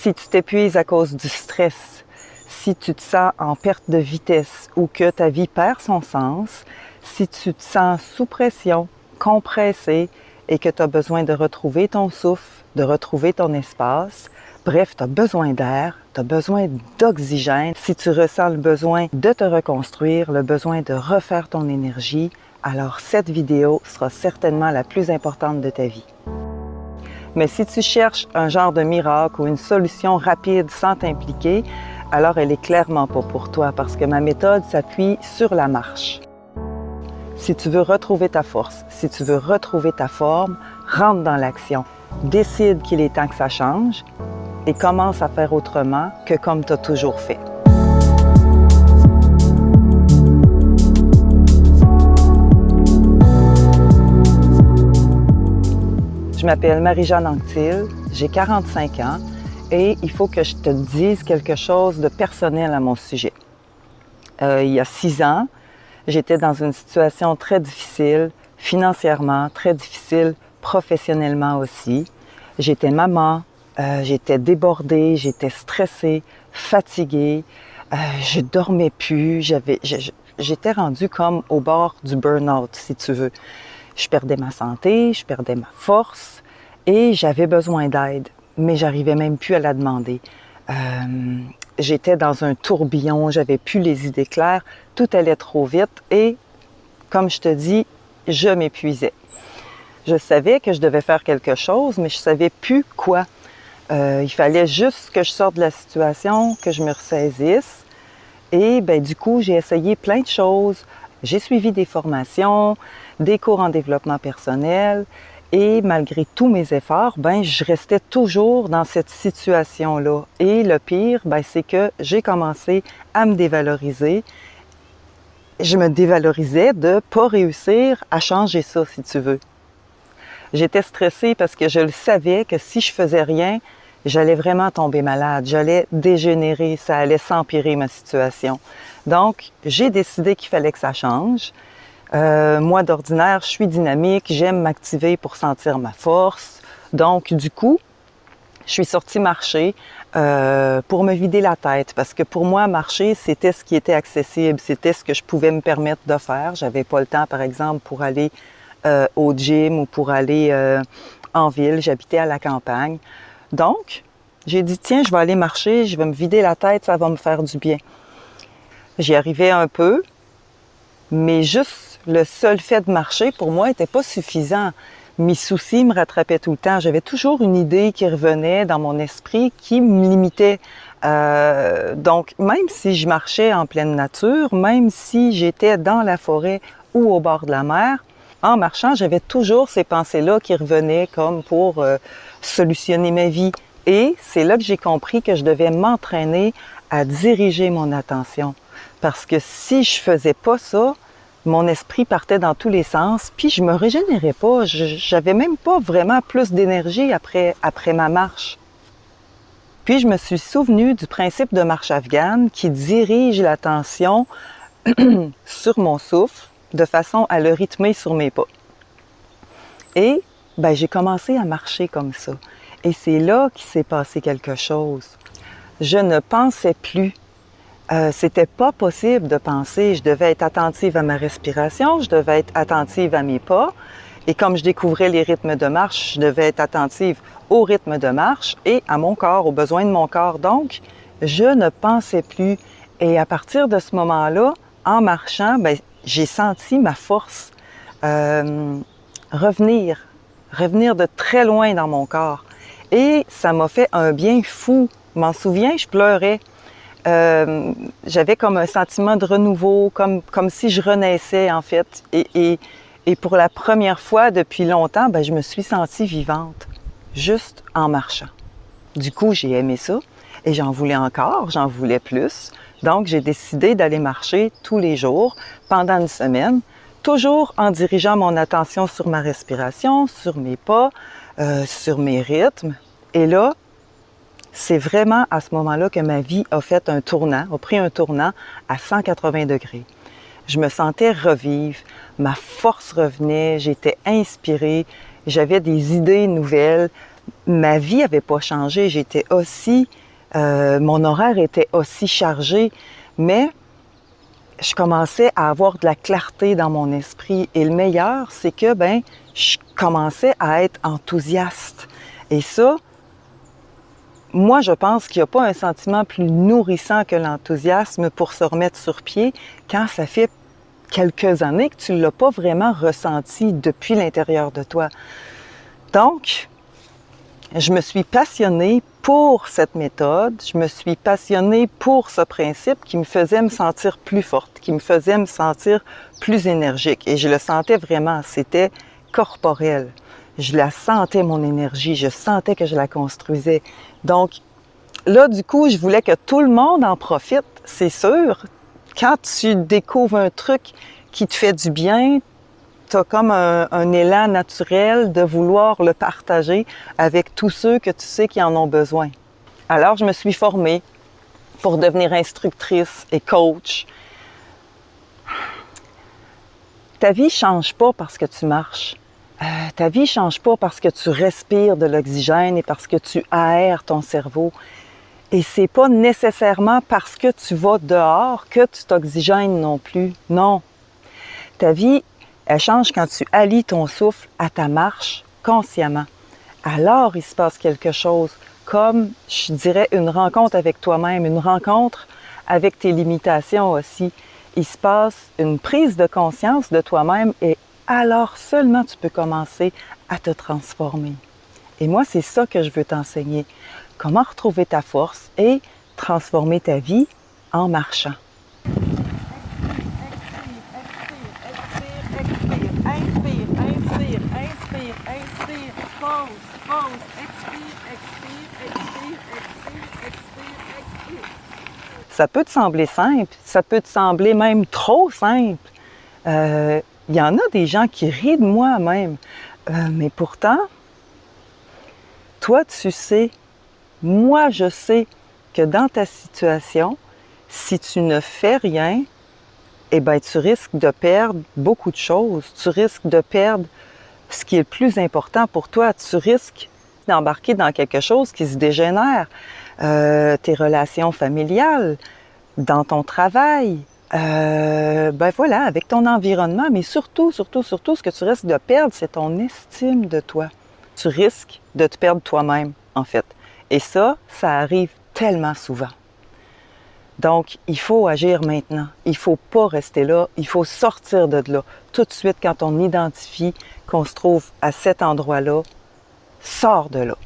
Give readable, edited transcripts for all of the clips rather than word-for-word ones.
Si tu t'épuises à cause du stress, si tu te sens en perte de vitesse ou que ta vie perd son sens, si tu te sens sous pression, compressé et que tu as besoin de retrouver ton souffle, de retrouver ton espace, bref, tu as besoin d'air, tu as besoin d'oxygène, si tu ressens le besoin de te reconstruire, le besoin de refaire ton énergie, alors cette vidéo sera certainement la plus importante de ta vie. Mais si tu cherches un genre de miracle ou une solution rapide sans t'impliquer, alors elle est clairement pas pour toi parce que ma méthode s'appuie sur la marche. Si tu veux retrouver ta force, si tu veux retrouver ta forme, rentre dans l'action. Décide qu'il est temps que ça change et commence à faire autrement que comme tu as toujours fait. Je m'appelle Marie-Jeanne Anctil, j'ai 45 ans et il faut que je te dise quelque chose de personnel à mon sujet. Il y a 6 ans, j'étais dans une situation très difficile, financièrement, très difficile, professionnellement aussi. J'étais maman, j'étais débordée, j'étais stressée, fatiguée, je dormais plus, j'étais rendue comme au bord du burn-out, si tu veux. Je perdais ma santé, je perdais ma force et j'avais besoin d'aide, mais j'arrivais même plus à la demander. J'étais dans un tourbillon, j'avais plus les idées claires, tout allait trop vite et, comme je te dis, je m'épuisais. Je savais que je devais faire quelque chose, mais je savais plus quoi. Il fallait juste que je sorte de la situation, que je me ressaisisse. Et du coup, j'ai essayé plein de choses. J'ai suivi des formations, des cours en développement personnel et malgré tous mes efforts, je restais toujours dans cette situation-là. Et le pire, c'est que j'ai commencé à me dévaloriser. Je me dévalorisais de ne pas réussir à changer ça, si tu veux. J'étais stressée parce que je le savais que si je faisais rien, j'allais vraiment tomber malade, j'allais dégénérer, ça allait s'empirer ma situation. Donc, j'ai décidé qu'il fallait que ça change. Moi, d'ordinaire, je suis dynamique, j'aime m'activer pour sentir ma force. Donc, du coup, je suis sortie marcher pour me vider la tête parce que pour moi, marcher, c'était ce qui était accessible, c'était ce que je pouvais me permettre de faire. J'avais pas le temps, par exemple, pour aller au gym ou pour aller en ville. J'habitais à la campagne. Donc, j'ai dit, tiens, je vais aller marcher, je vais me vider la tête, ça va me faire du bien. J'y arrivais un peu, mais juste le seul fait de marcher, pour moi, n'était pas suffisant. Mes soucis me rattrapaient tout le temps. J'avais toujours une idée qui revenait dans mon esprit qui me limitait. Donc, même si je marchais en pleine nature, même si j'étais dans la forêt ou au bord de la mer, en marchant, j'avais toujours ces pensées-là qui revenaient comme pour solutionner ma vie. Et c'est là que j'ai compris que je devais m'entraîner à diriger mon attention. Parce que si je faisais pas ça, mon esprit partait dans tous les sens, puis je me régénérais pas. J'avais même pas vraiment plus d'énergie après ma marche. Puis je me suis souvenue du principe de marche afghane qui dirige l'attention sur mon souffle de façon à le rythmer sur mes pas. Et j'ai commencé à marcher comme ça. Et c'est là qu'il s'est passé quelque chose. Je ne pensais plus. C'était pas possible de penser. Je devais être attentive à ma respiration, je devais être attentive à mes pas. Et comme je découvrais les rythmes de marche, je devais être attentive au rythme de marche et à mon corps, aux besoins de mon corps. Donc, je ne pensais plus. Et à partir de ce moment-là, en marchant, j'ai senti ma force revenir de très loin dans mon corps. Et ça m'a fait un bien fou. Je m'en souviens, je pleurais. J'avais comme un sentiment de renouveau, comme si je renaissais en fait. Et pour la première fois depuis longtemps, je me suis sentie vivante, juste en marchant. Du coup, j'ai aimé ça et j'en voulais encore, j'en voulais plus. Donc, j'ai décidé d'aller marcher tous les jours pendant une semaine, toujours en dirigeant mon attention sur ma respiration, sur mes pas, sur mes rythmes. Et là, c'est vraiment à ce moment-là que ma vie a pris un tournant à 180 degrés. Je me sentais revivre, ma force revenait, j'étais inspirée, j'avais des idées nouvelles, ma vie n'avait pas changé. J'étais aussi, mon horaire était aussi chargé, mais je commençais à avoir de la clarté dans mon esprit. Et le meilleur, c'est que je commençais à être enthousiaste. Et ça, moi, je pense qu'il n'y a pas un sentiment plus nourrissant que l'enthousiasme pour se remettre sur pied quand ça fait quelques années que tu ne l'as pas vraiment ressenti depuis l'intérieur de toi. Donc, je me suis passionnée pour cette méthode, je me suis passionnée pour ce principe qui me faisait me sentir plus forte, qui me faisait me sentir plus énergique. Et je le sentais vraiment, c'était corporel. Je la sentais, mon énergie, je sentais que je la construisais. Donc, là, du coup, je voulais que tout le monde en profite, c'est sûr. Quand tu découvres un truc qui te fait du bien, tu as comme un élan naturel de vouloir le partager avec tous ceux que tu sais qui en ont besoin. Alors, je me suis formée pour devenir instructrice et coach. Ta vie ne change pas parce que tu marches. Ta vie ne change pas parce que tu respires de l'oxygène et parce que tu aères ton cerveau. Et c'est pas nécessairement parce que tu vas dehors que tu t'oxygènes non plus. Non. Ta vie, elle change quand tu allies ton souffle à ta marche consciemment. Alors, il se passe quelque chose, comme, je dirais, une rencontre avec toi-même, une rencontre avec tes limitations aussi. Il se passe une prise de conscience de toi-même et alors seulement tu peux commencer à te transformer. Et moi, c'est ça que je veux t'enseigner. Comment retrouver ta force et transformer ta vie en marchant. Inspire, pause, expire. Ça peut te sembler simple, ça peut te sembler même trop simple. Il y en a des gens qui rient de moi même. Mais pourtant, toi, tu sais, moi, je sais que dans ta situation, si tu ne fais rien, eh bien, tu risques de perdre beaucoup de choses. Tu risques de perdre ce qui est le plus important pour toi. Tu risques d'embarquer dans quelque chose qui se dégénère. Tes relations familiales, dans ton travail, voilà, avec ton environnement, mais surtout, ce que tu risques de perdre, c'est ton estime de toi. Tu risques de te perdre toi-même, en fait. Et ça arrive tellement souvent. Donc, il faut agir maintenant. Il ne faut pas rester là. Il faut sortir de là. Tout de suite, quand on identifie qu'on se trouve à cet endroit-là, sors de là.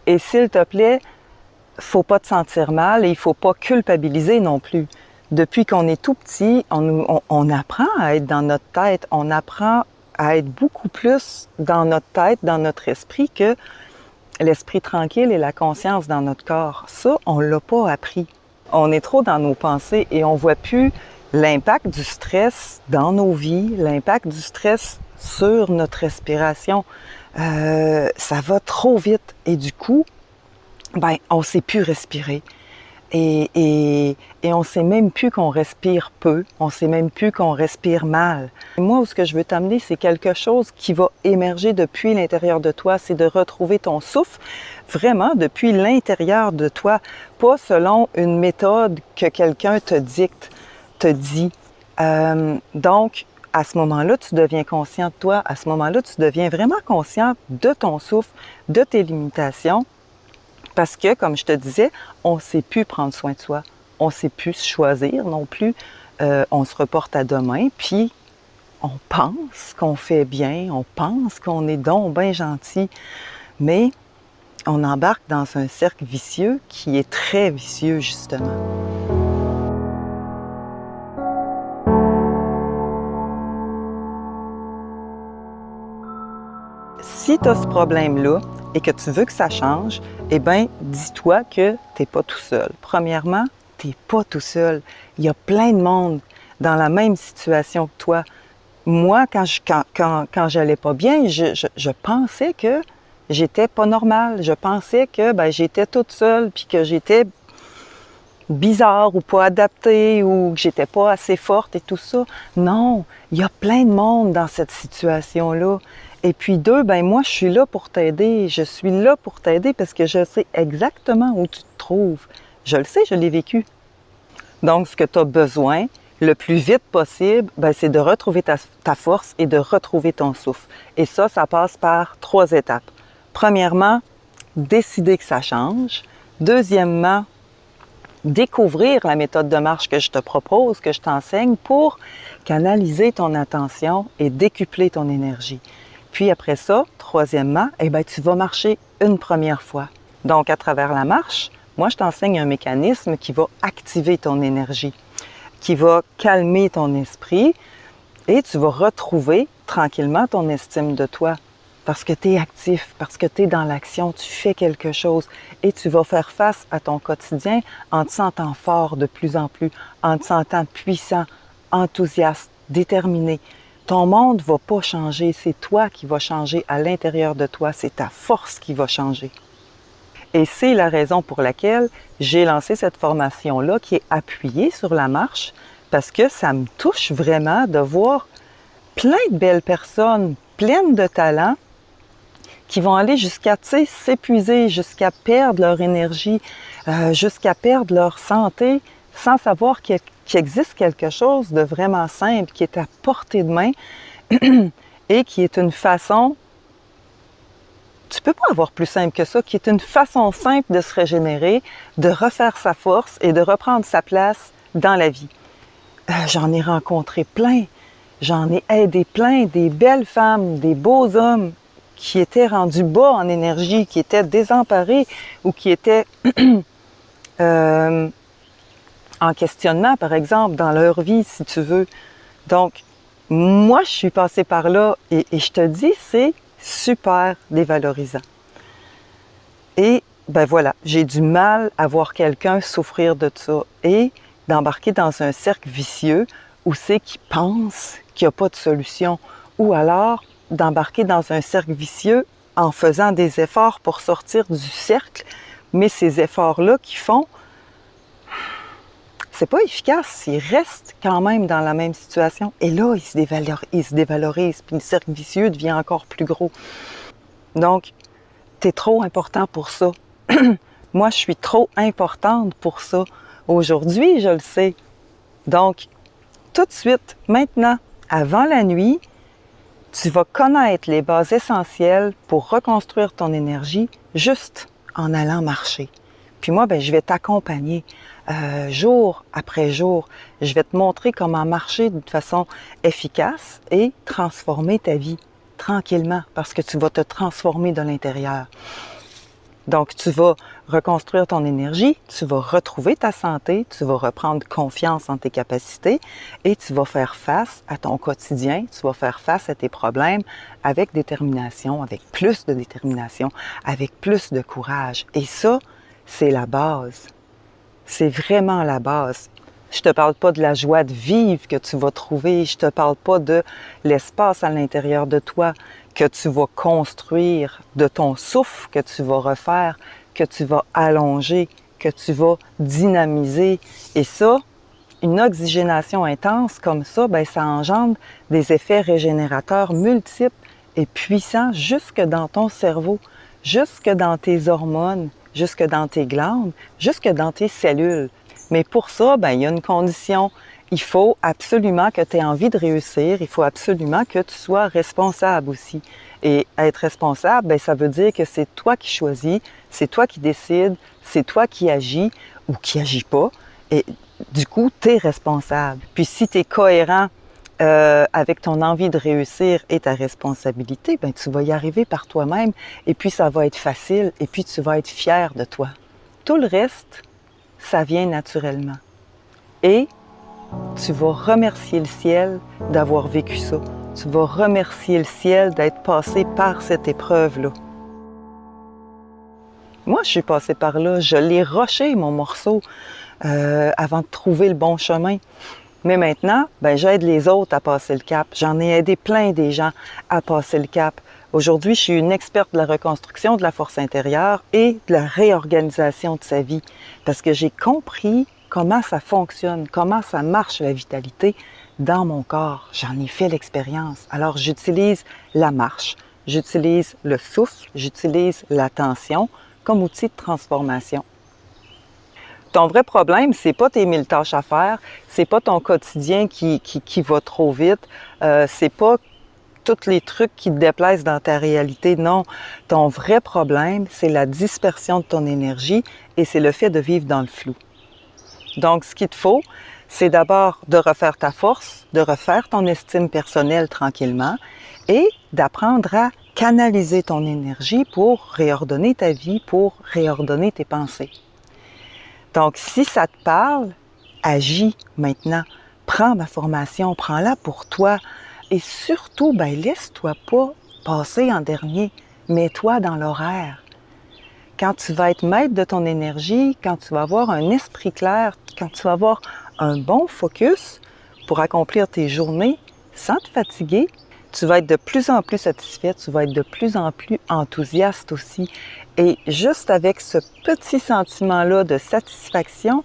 Et s'il te plaît, il ne faut pas te sentir mal et il ne faut pas culpabiliser non plus. Depuis qu'on est tout petit, on apprend à être dans notre tête. On apprend à être beaucoup plus dans notre tête, dans notre esprit, que l'esprit tranquille et la conscience dans notre corps. Ça, on ne l'a pas appris. On est trop dans nos pensées et on ne voit plus l'impact du stress dans nos vies, l'impact du stress sur notre respiration. Ça va trop vite et du coup, on ne sait plus respirer. Et on ne sait même plus qu'on respire peu, on ne sait même plus qu'on respire mal. Et moi, ce que je veux t'amener, c'est quelque chose qui va émerger depuis l'intérieur de toi, c'est de retrouver ton souffle, vraiment depuis l'intérieur de toi, pas selon une méthode que quelqu'un te dicte, te dit. Donc, à ce moment-là, tu deviens conscient de toi, à ce moment-là, tu deviens vraiment conscient de ton souffle, de tes limitations, parce que, comme je te disais, on ne sait plus prendre soin de soi. On ne sait plus se choisir non plus. On se reporte à demain, puis on pense qu'on fait bien, on pense qu'on est donc bien gentil, mais on embarque dans un cercle vicieux qui est très vicieux, justement. Si tu as ce problème-là, et que tu veux que ça change, eh bien, dis-toi que tu n'es pas tout seul. Premièrement, tu n'es pas tout seul. Il y a plein de monde dans la même situation que toi. Moi, quand j'allais pas bien, je pensais que j'étais pas normale. Je pensais que j'étais toute seule, puis que j'étais bizarre ou pas adaptée ou que j'étais pas assez forte et tout ça. Non, il y a plein de monde dans cette situation-là. Et puis deux, ben moi, je suis là pour t'aider. Je suis là pour t'aider parce que je sais exactement où tu te trouves. Je le sais, je l'ai vécu. Donc, ce que tu as besoin, le plus vite possible, ben, c'est de retrouver ta force et de retrouver ton souffle. Et ça passe par 3 étapes. Premièrement, décider que ça change. Deuxièmement, découvrir la méthode de marche que je te propose, que je t'enseigne pour canaliser ton attention et décupler ton énergie. Puis après ça, troisièmement, eh bien, tu vas marcher une première fois. Donc, à travers la marche, moi, je t'enseigne un mécanisme qui va activer ton énergie, qui va calmer ton esprit et tu vas retrouver tranquillement ton estime de toi. Parce que tu es actif, parce que tu es dans l'action, tu fais quelque chose et tu vas faire face à ton quotidien en te sentant fort de plus en plus, en te sentant puissant, enthousiaste, déterminé. Ton monde ne va pas changer, c'est toi qui vas changer à l'intérieur de toi, c'est ta force qui va changer. Et c'est la raison pour laquelle j'ai lancé cette formation-là qui est appuyée sur la marche parce que ça me touche vraiment de voir plein de belles personnes pleines de talent qui vont aller jusqu'à s'épuiser, jusqu'à perdre leur énergie, jusqu'à perdre leur santé sans savoir qu'il existe quelque chose de vraiment simple qui est à portée de main et qui est une façon, tu peux pas avoir plus simple que ça, qui est une façon simple de se régénérer, de refaire sa force et de reprendre sa place dans la vie. J'en ai rencontré plein, j'en ai aidé plein, des belles femmes, des beaux hommes qui étaient rendus bas en énergie, qui étaient désemparés ou qui étaient en questionnement, par exemple, dans leur vie, si tu veux. Donc, moi, je suis passée par là et je te dis, c'est super dévalorisant. Et ben voilà, j'ai du mal à voir quelqu'un souffrir de ça et d'embarquer dans un cercle vicieux où c'est qu'il pense qu'il n'y a pas de solution ou alors d'embarquer dans un cercle vicieux en faisant des efforts pour sortir du cercle, mais ces efforts-là qu'ils font, c'est pas efficace, ils restent quand même dans la même situation. Et là, ils se dévalorisent, puis le cercle vicieux devient encore plus gros. Donc, t'es trop important pour ça. Moi, je suis trop importante pour ça. Aujourd'hui, je le sais. Donc, tout de suite, maintenant, avant la nuit, tu vas connaître les bases essentielles pour reconstruire ton énergie juste en allant marcher. Puis moi, ben, je vais t'accompagner jour après jour. Je vais te montrer comment marcher de façon efficace et transformer ta vie tranquillement parce que tu vas te transformer de l'intérieur. Donc, tu vas reconstruire ton énergie, tu vas retrouver ta santé, tu vas reprendre confiance en tes capacités et tu vas faire face à ton quotidien, tu vas faire face à tes problèmes avec détermination, avec plus de détermination, avec plus de courage. Et ça, c'est la base. C'est vraiment la base. Je te parle pas de la joie de vivre que tu vas trouver, je te parle pas de l'espace à l'intérieur de toi que tu vas construire, de ton souffle que tu vas refaire, que tu vas allonger, que tu vas dynamiser. Et ça, une oxygénation intense comme ça, bien, ça engendre des effets régénérateurs multiples et puissants jusque dans ton cerveau, jusque dans tes hormones, jusque dans tes glandes, jusque dans tes cellules. Mais pour ça, bien, il y a une condition. Il faut absolument que tu aies envie de réussir. Il faut absolument que tu sois responsable aussi. Et être responsable, bien, ça veut dire que c'est toi qui choisis, c'est toi qui décides, c'est toi qui agis ou qui agis pas. Et du coup, tu es responsable. Puis si tu es cohérent avec ton envie de réussir et ta responsabilité, bien, tu vas y arriver par toi-même. Et puis, ça va être facile. Et puis, tu vas être fier de toi. Tout le reste, ça vient naturellement. Et tu vas remercier le ciel d'avoir vécu ça. Tu vas remercier le ciel d'être passé par cette épreuve-là. Moi, je suis passée par là. Je l'ai rushé, mon morceau, avant de trouver le bon chemin. Mais maintenant, ben, j'aide les autres à passer le cap. J'en ai aidé plein des gens à passer le cap. Aujourd'hui, je suis une experte de la reconstruction de la force intérieure et de la réorganisation de sa vie. Parce que j'ai compris comment ça fonctionne, comment ça marche la vitalité dans mon corps. J'en ai fait l'expérience. Alors, j'utilise la marche, J'utilise le souffle, j'utilise l'attention comme outil de transformation. Ton vrai problème, c'est pas tes 1000 tâches à faire, c'est pas ton quotidien qui va trop vite, c'est pas tous les trucs qui te déplaisent dans ta réalité. Non, ton vrai problème, c'est la dispersion de ton énergie et c'est le fait de vivre dans le flou. Donc, ce qu'il te faut, c'est d'abord de refaire ta force, de refaire ton estime personnelle tranquillement et d'apprendre à canaliser ton énergie pour réordonner ta vie, pour réordonner tes pensées. Donc, si ça te parle, agis maintenant. Prends ma formation, prends-la pour toi. Et surtout, laisse-toi pas passer en dernier. Mets-toi dans l'horaire. Quand tu vas être maître de ton énergie, quand tu vas avoir un esprit clair, quand tu vas avoir un bon focus pour accomplir tes journées sans te fatiguer, tu vas être de plus en plus satisfait, tu vas être de plus en plus enthousiaste aussi. Et juste avec ce petit sentiment-là de satisfaction,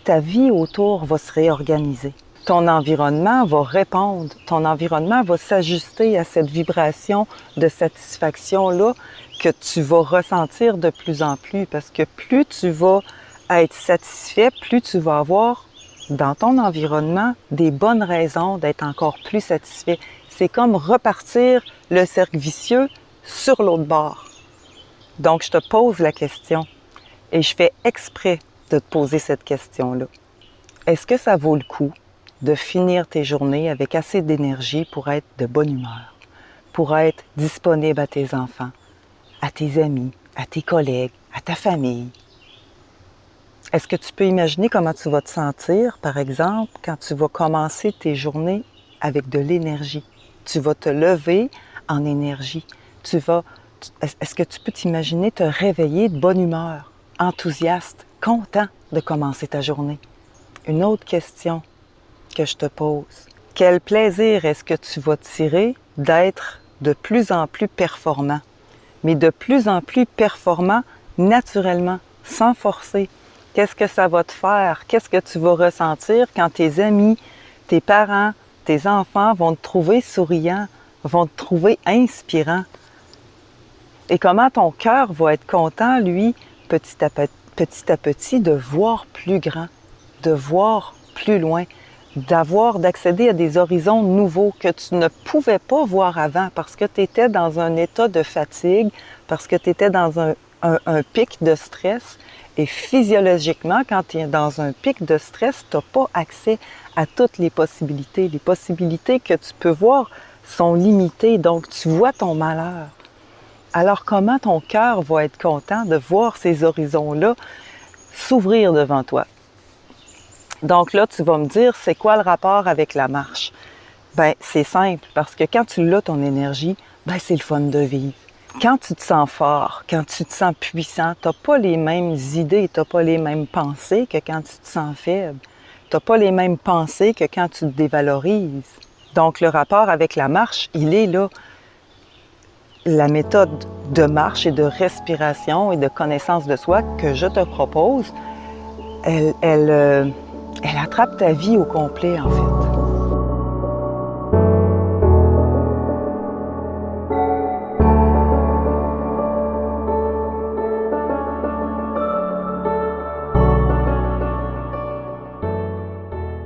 ta vie autour va se réorganiser. Ton environnement va répondre, ton environnement va s'ajuster à cette vibration de satisfaction-là que tu vas ressentir de plus en plus. Parce que plus tu vas être satisfait, plus tu vas avoir dans ton environnement des bonnes raisons d'être encore plus satisfait. C'est comme repartir le cercle vicieux sur l'autre bord. Donc, je te pose la question et je fais exprès de te poser cette question-là. Est-ce que ça vaut le coup de finir tes journées avec assez d'énergie pour être de bonne humeur, pour être disponible à tes enfants, à tes amis, à tes collègues, à ta famille? Est-ce que tu peux imaginer comment tu vas te sentir, par exemple, quand tu vas commencer tes journées avec de l'énergie? Tu vas te lever en énergie. Est-ce que tu peux t'imaginer te réveiller de bonne humeur, enthousiaste, content de commencer ta journée? Une autre question que je te pose. Quel plaisir est-ce que tu vas tirer d'être de plus en plus performant? Mais de plus en plus performant naturellement, sans forcer. Qu'est-ce que ça va te faire? Qu'est-ce que tu vas ressentir quand tes amis, tes parents, tes enfants vont te trouver souriant, vont te trouver inspirant? Et comment ton cœur va être content, lui, petit à petit, de voir plus grand, de voir plus loin, d'accéder à des horizons nouveaux que tu ne pouvais pas voir avant parce que tu étais dans un état de fatigue, parce que tu étais dans un pic de stress. Et physiologiquement, quand tu es dans un pic de stress, tu n'as pas accès à toutes les possibilités. Les possibilités que tu peux voir sont limitées, donc tu vois ton malheur. Alors comment ton cœur va être content de voir ces horizons-là s'ouvrir devant toi? Donc là, tu vas me dire, c'est quoi le rapport avec la marche? C'est simple, parce que quand tu l'as, ton énergie, c'est le fun de vivre. Quand tu te sens fort, quand tu te sens puissant, tu n'as pas les mêmes idées, tu n'as pas les mêmes pensées que quand tu te sens faible. Tu n'as pas les mêmes pensées que quand tu te dévalorises. Donc, le rapport avec la marche, il est là. La méthode de marche et de respiration et de connaissance de soi que je te propose, elle attrape ta vie au complet, en fait.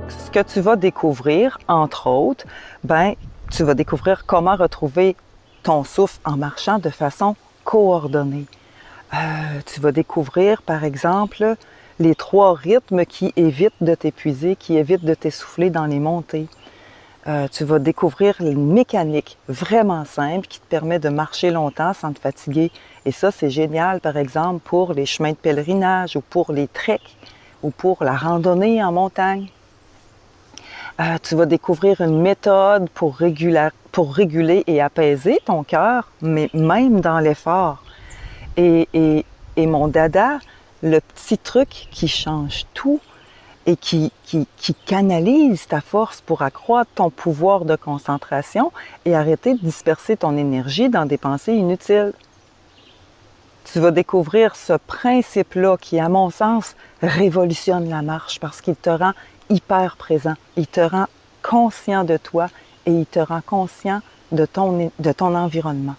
Ce que tu vas découvrir, entre autres, tu vas découvrir comment retrouver ton souffle en marchant de façon coordonnée. Tu vas découvrir, par exemple, les 3 rythmes qui évitent de t'épuiser, qui évitent de t'essouffler dans les montées. Tu vas découvrir une mécanique vraiment simple qui te permet de marcher longtemps sans te fatiguer. Et ça, c'est génial, par exemple, pour les chemins de pèlerinage ou pour les treks ou pour la randonnée en montagne. Tu vas découvrir une méthode pour réguler et apaiser ton cœur, mais même dans l'effort. Et mon dada, le petit truc qui change tout et qui canalise ta force pour accroître ton pouvoir de concentration et arrêter de disperser ton énergie dans des pensées inutiles. Tu vas découvrir ce principe-là qui, à mon sens, révolutionne la marche parce qu'il te rend hyper présent, il te rend conscient de toi et il te rend conscient de ton environnement.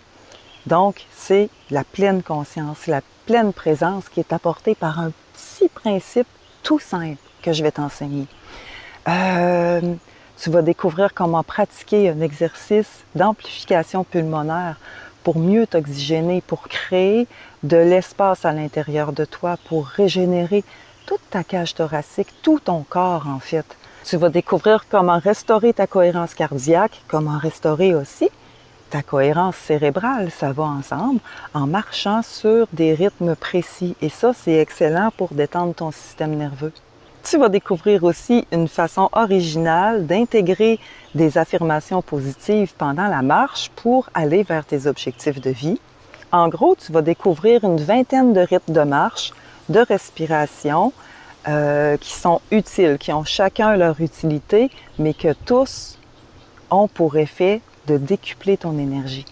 Donc, c'est la pleine conscience, la pleine présence qui est apportée par un petit principe tout simple que je vais t'enseigner. Tu vas découvrir comment pratiquer un exercice d'amplification pulmonaire pour mieux t'oxygéner, pour créer de l'espace à l'intérieur de toi, pour régénérer toute ta cage thoracique, tout ton corps en fait. Tu vas découvrir comment restaurer ta cohérence cardiaque, comment restaurer aussi ta cohérence cérébrale, ça va ensemble, en marchant sur des rythmes précis. Et ça, c'est excellent pour détendre ton système nerveux. Tu vas découvrir aussi une façon originale d'intégrer des affirmations positives pendant la marche pour aller vers tes objectifs de vie. En gros, tu vas découvrir une vingtaine de rythmes de marche, de respiration, qui sont utiles, qui ont chacun leur utilité, mais que tous ont pour effet de décupler ton énergie.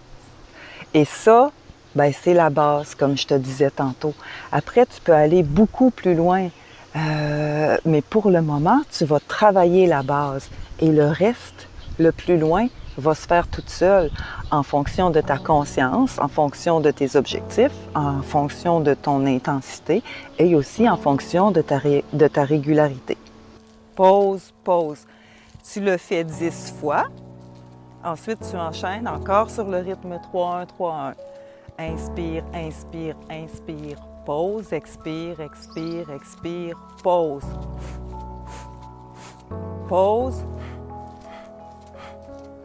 Et ça, ben, c'est la base, comme je te disais tantôt. Après, tu peux aller beaucoup plus loin, mais pour le moment, tu vas travailler la base. Et le reste, le plus loin, va se faire toute seule en fonction de ta conscience, en fonction de tes objectifs, en fonction de ton intensité et aussi en fonction de ta régularité. Pause, pause. Tu le fais 10 fois. Ensuite, tu enchaînes encore sur le rythme 3-1, 3-1. Inspire, inspire, inspire. Pause, expire, expire, expire. Pause. Pause.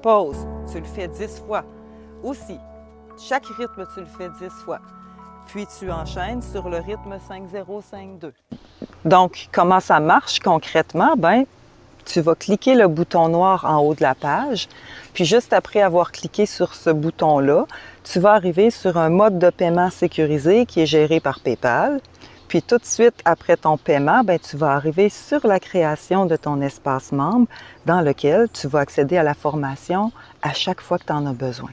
Pause. Tu le fais 10 fois. Aussi, chaque rythme, tu le fais 10 fois. Puis tu enchaînes sur le rythme 5-0-5-2. Donc, comment ça marche concrètement? Ben, tu vas cliquer le bouton noir en haut de la page, puis juste après avoir cliqué sur ce bouton-là, tu vas arriver sur un mode de paiement sécurisé qui est géré par PayPal. Puis tout de suite après ton paiement, ben, tu vas arriver sur la création de ton espace membre dans lequel tu vas accéder à la formation à chaque fois que tu en as besoin.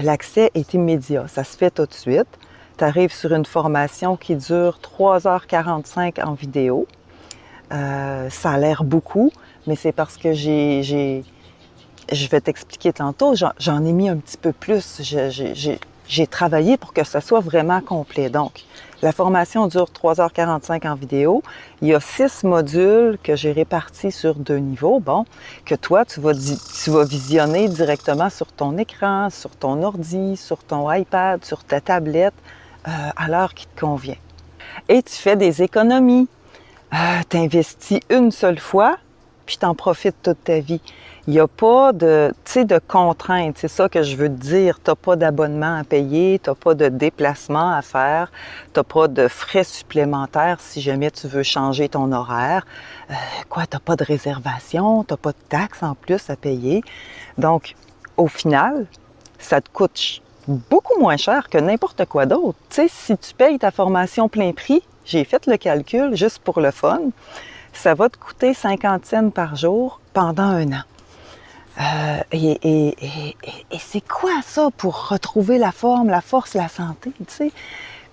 L'accès est immédiat, ça se fait tout de suite. Tu arrives sur une formation qui dure 3h45 en vidéo. Ça a l'air beaucoup, mais c'est parce que je vais t'expliquer tantôt, j'en ai mis un petit peu plus. J'ai travaillé pour que ça soit vraiment complet. Donc, la formation dure 3h45 en vidéo. Il y a 6 modules que j'ai répartis sur 2 niveaux, bon, que toi, tu vas visionner directement sur ton écran, sur ton ordi, sur ton iPad, sur ta tablette, à l'heure qui te convient. Et tu fais des économies. Tu investis une seule fois, puis tu en profites toute ta vie. Il n'y a pas de contraintes, c'est ça que je veux te dire. Tu n'as pas d'abonnement à payer, tu n'as pas de déplacement à faire, tu n'as pas de frais supplémentaires si jamais tu veux changer ton horaire. Tu n'as pas de réservation, tu n'as pas de taxes en plus à payer. Donc, au final, ça te coûte beaucoup moins cher que n'importe quoi d'autre. Tu sais, si tu payes ta formation plein prix, j'ai fait le calcul juste pour le fun, ça va te coûter 50 cents par jour pendant 1 an. Et c'est quoi ça pour retrouver la forme, la force, la santé, tu sais?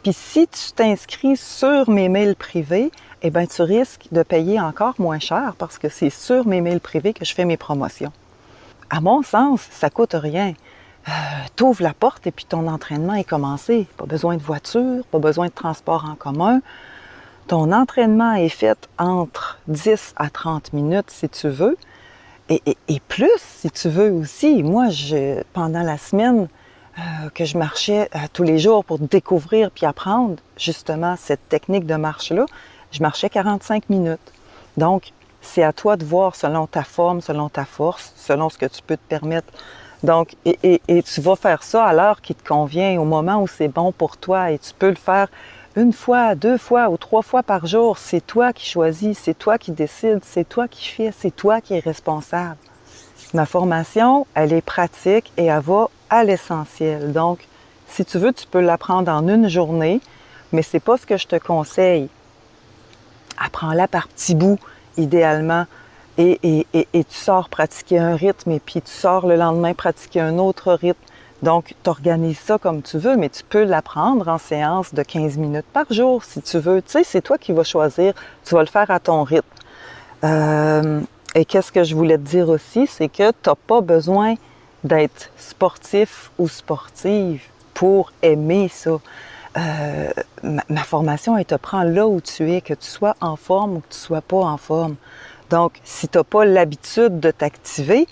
Puis si tu t'inscris sur mes mails privés, eh bien, tu risques de payer encore moins cher parce que c'est sur mes mails privés que je fais mes promotions. À mon sens, ça coûte rien. T'ouvres la porte et puis ton entraînement est commencé. Pas besoin de voiture, pas besoin de transport en commun. Ton entraînement est fait entre 10 à 30 minutes si tu veux. Et plus, si tu veux aussi. Moi, pendant la semaine que je marchais tous les jours pour découvrir puis apprendre justement cette technique de marche-là, je marchais 45 minutes. Donc, c'est à toi de voir selon ta forme, selon ta force, selon ce que tu peux te permettre. Donc, et tu vas faire ça à l'heure qui te convient, au moment où c'est bon pour toi. Et tu peux le faire 1 fois, 2 fois ou 3 fois par jour. C'est toi qui choisis, c'est toi qui décides, c'est toi qui fais, c'est toi qui es responsable. Ma formation, elle est pratique et elle va à l'essentiel. Donc, si tu veux, tu peux l'apprendre en 1 journée, mais c'est pas ce que je te conseille. Apprends-la par petits bouts, idéalement. Et tu sors pratiquer un rythme et puis tu sors le lendemain pratiquer un autre rythme. Donc, tu organises ça comme tu veux, mais tu peux l'apprendre en séance de 15 minutes par jour si tu veux. Tu sais, c'est toi qui vas choisir. Tu vas le faire à ton rythme. Et qu'est-ce que je voulais te dire aussi, c'est que tu n'as pas besoin d'être sportif ou sportive pour aimer ça. Ma formation, elle te prend là où tu es, que tu sois en forme ou que tu sois pas en forme. Donc, si tu n'as pas l'habitude de t'activer,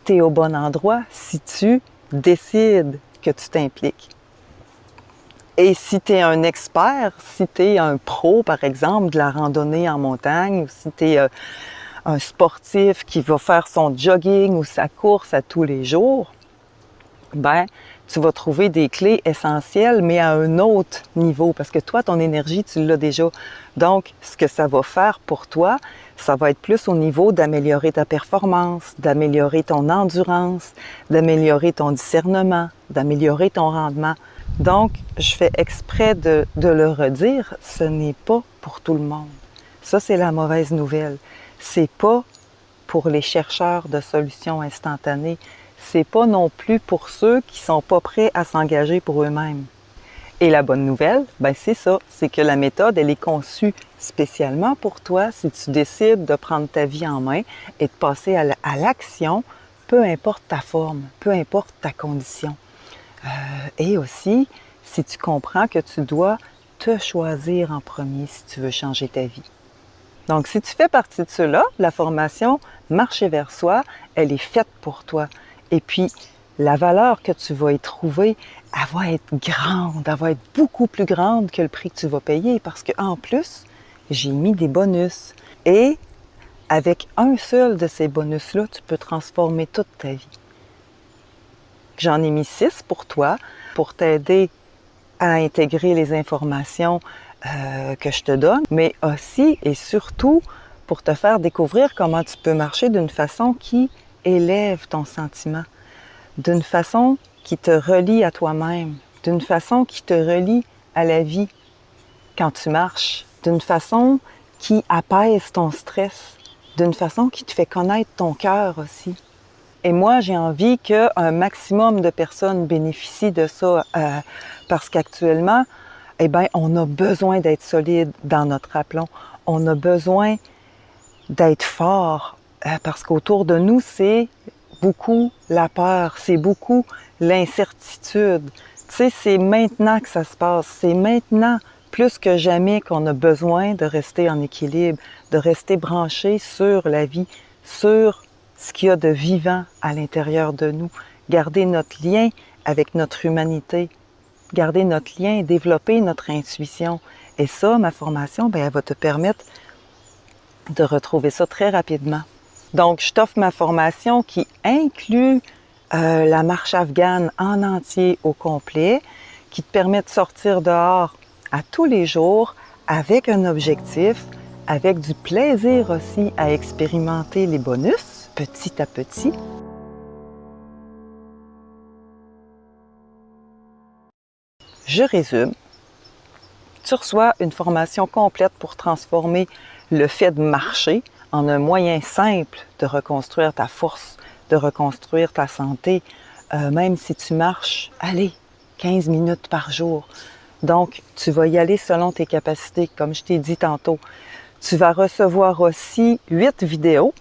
tu es au bon endroit si tu décides que tu t'impliques. Et si tu es un expert, si tu es un pro, par exemple, de la randonnée en montagne, ou si tu es un sportif qui va faire son jogging ou sa course à tous les jours, ben, tu vas trouver des clés essentielles, mais à un autre niveau, parce que toi, ton énergie, tu l'as déjà. Donc, ce que ça va faire pour toi, ça va être plus au niveau d'améliorer ta performance, d'améliorer ton endurance, d'améliorer ton discernement, d'améliorer ton rendement. Donc, je fais exprès de le redire, ce n'est pas pour tout le monde. Ça, c'est la mauvaise nouvelle. C'est pas pour les chercheurs de solutions instantanées. C'est pas non plus pour ceux qui sont pas prêts à s'engager pour eux-mêmes. Et la bonne nouvelle, ben c'est ça, c'est que la méthode, elle est conçue spécialement pour toi si tu décides de prendre ta vie en main et de passer à l'action, peu importe ta forme, peu importe ta condition. Et aussi, si tu comprends que tu dois te choisir en premier si tu veux changer ta vie. Donc, si tu fais partie de ceux-là, la formation Marcher vers soi, elle est faite pour toi. Et puis, la valeur que tu vas y trouver, elle va être grande, elle va être beaucoup plus grande que le prix que tu vas payer parce qu'en plus, j'ai mis des bonus. Et avec un seul de ces bonus-là, tu peux transformer toute ta vie. J'en ai mis 6 pour toi, pour t'aider à intégrer les informations que je te donne, mais aussi et surtout pour te faire découvrir comment tu peux marcher d'une façon qui élève ton sentiment, d'une façon qui te relie à toi-même, d'une façon qui te relie à la vie quand tu marches, d'une façon qui apaise ton stress, d'une façon qui te fait connaître ton cœur aussi. Et moi, j'ai envie qu'un maximum de personnes bénéficient de ça parce qu'actuellement, eh bien, on a besoin d'être solide dans notre aplomb. On a besoin d'être fort parce qu'autour de nous, c'est beaucoup la peur, c'est beaucoup l'incertitude. Tu sais, c'est maintenant que ça se passe. C'est maintenant, plus que jamais, qu'on a besoin de rester en équilibre, de rester branché sur la vie, sur ce qu'il y a de vivant à l'intérieur de nous. Garder notre lien avec notre humanité, garder notre lien et développer notre intuition. Et ça, ma formation, bien, elle va te permettre de retrouver ça très rapidement. Donc, je t'offre ma formation qui inclut la marche afghane en entier au complet, qui te permet de sortir dehors à tous les jours avec un objectif, avec du plaisir aussi à expérimenter les bonus petit à petit. Je résume. Tu reçois une formation complète pour transformer le fait de marcher en un moyen simple de reconstruire ta force, de reconstruire ta santé, même si tu marches, allez, 15 minutes par jour. Donc, tu vas y aller selon tes capacités, comme je t'ai dit tantôt. Tu vas recevoir aussi 8 vidéos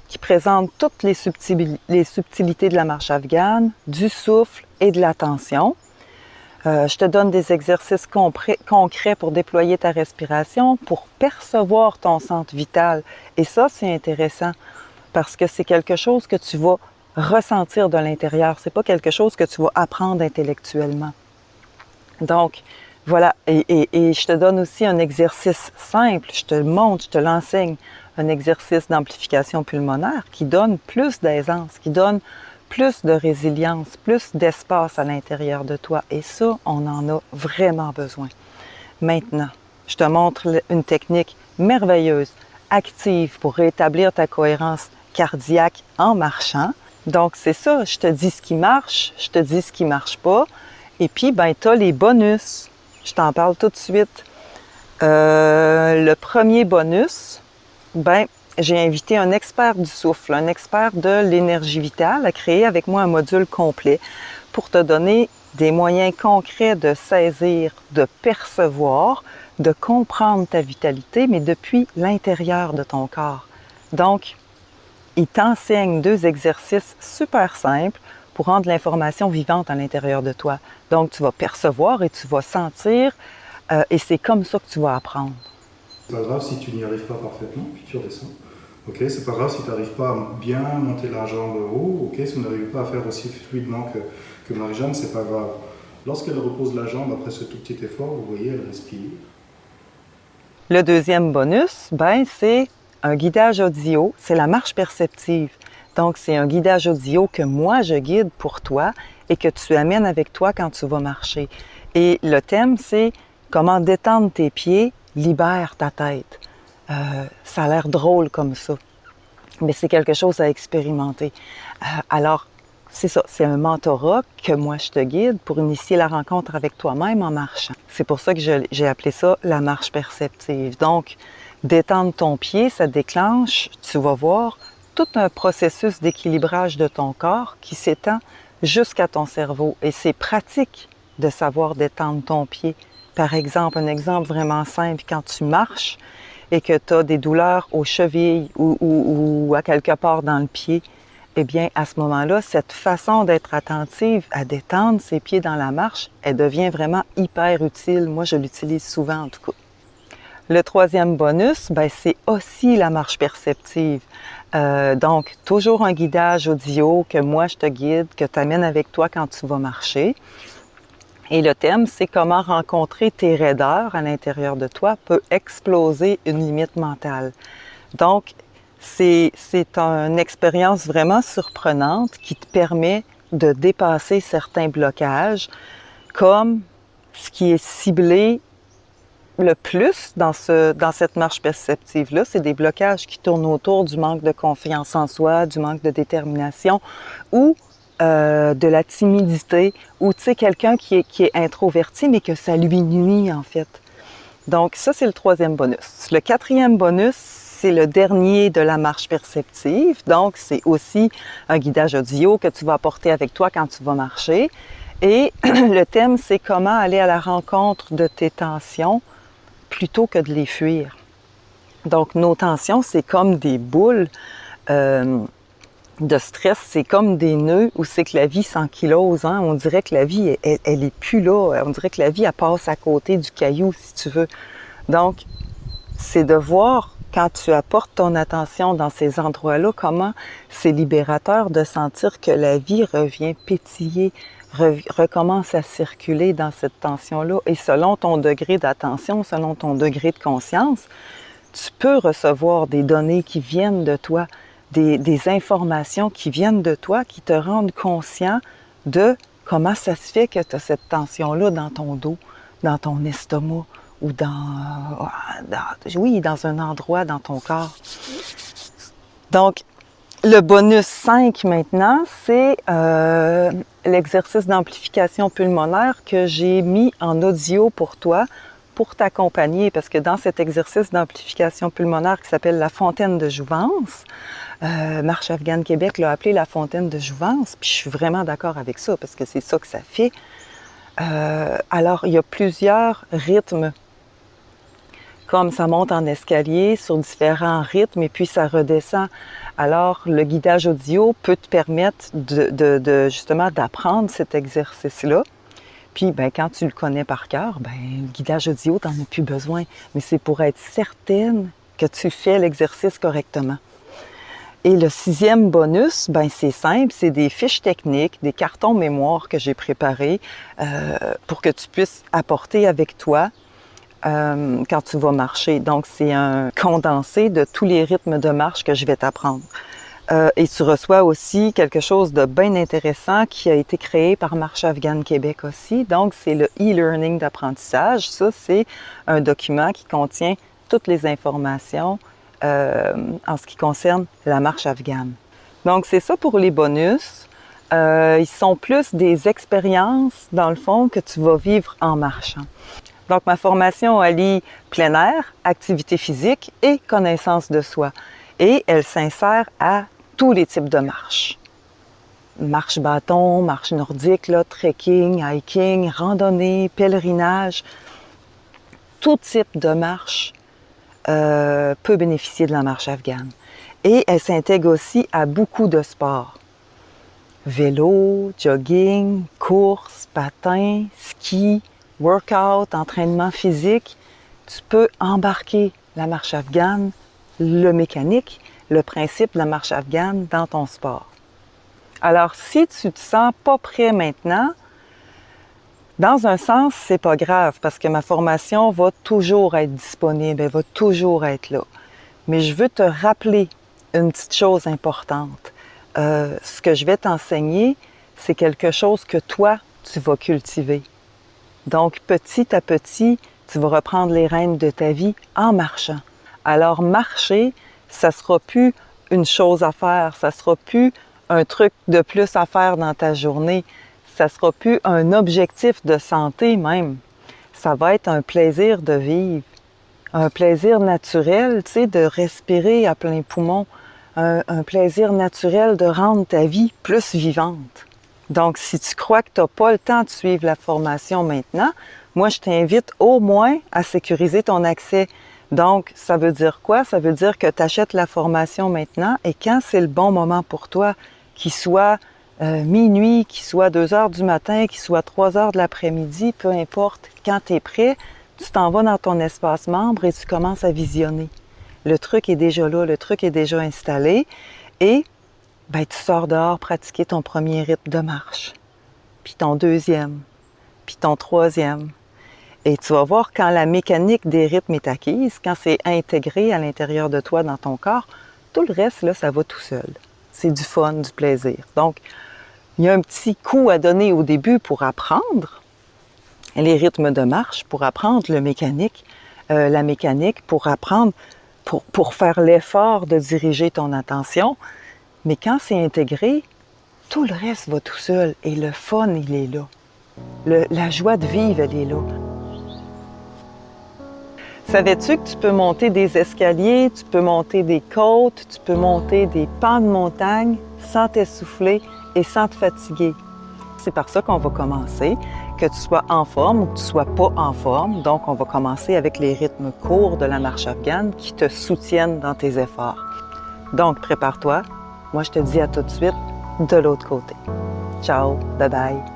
qui présentent toutes les subtilités de la marche afghane, du souffle et de l'attention. Je te donne des exercices concrets pour déployer ta respiration, pour percevoir ton centre vital. Et ça, c'est intéressant parce que c'est quelque chose que tu vas ressentir de l'intérieur. C'est pas quelque chose que tu vas apprendre intellectuellement. Donc, voilà. Et je te donne aussi un exercice simple. Je te le montre, je te l'enseigne. Un exercice d'amplification pulmonaire qui donne plus d'aisance, qui donne plus de résilience, plus d'espace à l'intérieur de toi. Et ça, on en a vraiment besoin. Maintenant, je te montre une technique merveilleuse, active pour rétablir ta cohérence cardiaque en marchant. Donc, c'est ça, je te dis ce qui marche, je te dis ce qui ne marche pas. Et puis, ben, tu as les bonus. Je t'en parle tout de suite. Le premier bonus, ben, j'ai invité un expert du souffle, un expert de l'énergie vitale à créer avec moi un module complet pour te donner des moyens concrets de saisir, de percevoir, de comprendre ta vitalité, mais depuis l'intérieur de ton corps. Donc, il t'enseigne 2 exercices super simples pour rendre l'information vivante à l'intérieur de toi. Donc, tu vas percevoir et tu vas sentir, et c'est comme ça que tu vas apprendre. C'est pas grave si tu n'y arrives pas parfaitement, puis tu redescends. Ok, c'est pas grave si tu n'arrives pas à bien monter la jambe haut. Ok, si vous n'arrivez pas à faire aussi fluidement que Marie-Jeanne, c'est pas grave. Lorsqu'elle repose la jambe après ce tout petit effort, vous voyez, elle respire. Le deuxième bonus, ben, c'est un guidage audio, c'est la marche perceptive. Donc, c'est un guidage audio que moi, je guide pour toi et que tu amènes avec toi quand tu vas marcher. Et le thème, c'est comment détendre tes pieds, libère ta tête. Ça a l'air drôle comme ça, mais c'est quelque chose à expérimenter. Alors, c'est ça, c'est un mentorat que moi je te guide pour initier la rencontre avec toi-même en marchant. C'est pour ça que j'ai appelé ça la marche perceptive. Donc, détendre ton pied, ça déclenche, tu vas voir, tout un processus d'équilibrage de ton corps qui s'étend jusqu'à ton cerveau. Et c'est pratique de savoir détendre ton pied. Par exemple, un exemple vraiment simple, quand tu marches et que tu as des douleurs aux chevilles ou à quelque part dans le pied, eh bien, à ce moment-là, cette façon d'être attentive à détendre ses pieds dans la marche, elle devient vraiment hyper utile. Moi, je l'utilise souvent, en tout cas. Le troisième bonus, ben, c'est aussi la marche perceptive. Donc, toujours un guidage audio que moi, je te guide, que tu amènes avec toi quand tu vas marcher. Et le thème, c'est comment rencontrer tes raideurs à l'intérieur de toi peut exploser une limite mentale. Donc, c'est une expérience vraiment surprenante qui te permet de dépasser certains blocages, comme ce qui est ciblé le plus dans cette marche perceptive-là, c'est des blocages qui tournent autour du manque de confiance en soi, du manque de détermination ou de la timidité, ou tu sais, quelqu'un qui est introverti, mais que ça lui nuit en fait. Donc ça, c'est le troisième bonus. Le quatrième bonus, c'est le dernier de la marche perceptive. Donc, c'est aussi un guidage audio que tu vas apporter avec toi quand tu vas marcher. Et le thème, c'est comment aller à la rencontre de tes tensions plutôt que de les fuir. Donc, nos tensions, c'est comme des boules de stress, c'est comme des nœuds où c'est que la vie s'ankylose. Hein? On dirait que la vie, elle est plus là. On dirait que la vie, elle passe à côté du caillou, si tu veux. Donc, c'est de voir, quand tu apportes ton attention dans ces endroits-là, comment c'est libérateur de sentir que la vie revient pétiller, recommence à circuler dans cette tension-là. Et selon ton degré d'attention, selon ton degré de conscience, tu peux recevoir des données qui viennent de toi, des informations qui viennent de toi, qui te rendent conscient de comment ça se fait que tu as cette tension-là dans ton dos, dans ton estomac, ou dans un endroit dans ton corps. Donc, le bonus 5 maintenant, c'est l'exercice d'amplification pulmonaire que j'ai mis en audio pour toi, pour t'accompagner, parce que dans cet exercice d'amplification pulmonaire qui s'appelle la fontaine de jouvence, Marche Afghane Québec l'a appelé la fontaine de jouvence, puis je suis vraiment d'accord avec ça, parce que c'est ça que ça fait. Alors, il y a plusieurs rythmes, comme ça monte en escalier sur différents rythmes et puis ça redescend. Alors, le guidage audio peut te permettre justement d'apprendre cet exercice-là. Puis, ben, quand tu le connais par cœur, ben, le guidage audio, tu n'en as plus besoin. Mais c'est pour être certaine que tu fais l'exercice correctement. Et le sixième bonus, ben, c'est simple, c'est des fiches techniques, des cartons mémoire que j'ai préparés pour que tu puisses apporter avec toi quand tu vas marcher. Donc, c'est un condensé de tous les rythmes de marche que je vais t'apprendre. Et tu reçois aussi quelque chose de bien intéressant qui a été créé par Marche Afghane Québec aussi. Donc, c'est le e-learning d'apprentissage. Ça, c'est un document qui contient toutes les informations en ce qui concerne la marche afghane. Donc, c'est ça pour les bonus. Ils sont plus des expériences, dans le fond, que tu vas vivre en marchant. Donc, ma formation allie plein air, activité physique et connaissance de soi. Et elle s'insère à tous les types de marches. Marche bâton, marche nordique, là, trekking, hiking, randonnée, pèlerinage. Tout type de marche peut bénéficier de la marche afghane. Et elle s'intègre aussi à beaucoup de sports. vélo, jogging, course, patin, ski, workout, entraînement physique, tu peux embarquer la marche afghane, le mécanique, le principe de la marche afghane dans ton sport. Alors, si tu te sens pas prêt maintenant, dans un sens, c'est pas grave parce que ma formation va toujours être disponible, elle va toujours être là. Mais je veux te rappeler une petite chose importante. Ce que je vais t'enseigner, c'est quelque chose que toi, tu vas cultiver. Donc, petit à petit, tu vas reprendre les rênes de ta vie en marchant. Alors, marcher, ça sera plus une chose à faire, ça sera plus un truc de plus à faire dans ta journée, ça sera plus un objectif de santé même. Ça va être un plaisir de vivre, un plaisir naturel, tu sais, de respirer à plein poumon, un plaisir naturel de rendre ta vie plus vivante. Donc, si tu crois que tu n'as pas le temps de suivre la formation maintenant, moi, je t'invite au moins à sécuriser ton accès. Donc, ça veut dire quoi? Ça veut dire que tu achètes la formation maintenant et quand c'est le bon moment pour toi, qu'il soit minuit, qu'il soit 2 heures du matin, qu'il soit 3 heures de l'après-midi, peu importe, quand tu es prêt, tu t'en vas dans ton espace membre et tu commences à visionner. Le truc est déjà là, le truc est déjà installé et ben, tu sors dehors pratiquer ton premier rythme de marche, puis ton deuxième, puis ton troisième. Et tu vas voir quand la mécanique des rythmes est acquise, quand c'est intégré à l'intérieur de toi, dans ton corps, tout le reste, là, ça va tout seul. C'est du fun, du plaisir. Donc, il y a un petit coup à donner au début pour apprendre les rythmes de marche, pour apprendre le mécanique, la mécanique, pour apprendre, pour faire l'effort de diriger ton attention. Mais quand c'est intégré, tout le reste va tout seul et le fun, il est là. La joie de vivre, elle est là. Savais-tu que tu peux monter des escaliers, tu peux monter des côtes, tu peux monter des pans de montagne sans t'essouffler et sans te fatiguer? C'est par ça qu'on va commencer, que tu sois en forme ou que tu ne sois pas en forme. Donc, on va commencer avec les rythmes courts de la marche afghane qui te soutiennent dans tes efforts. Donc, prépare-toi. Moi, je te dis à tout de suite de l'autre côté. Ciao, bye bye.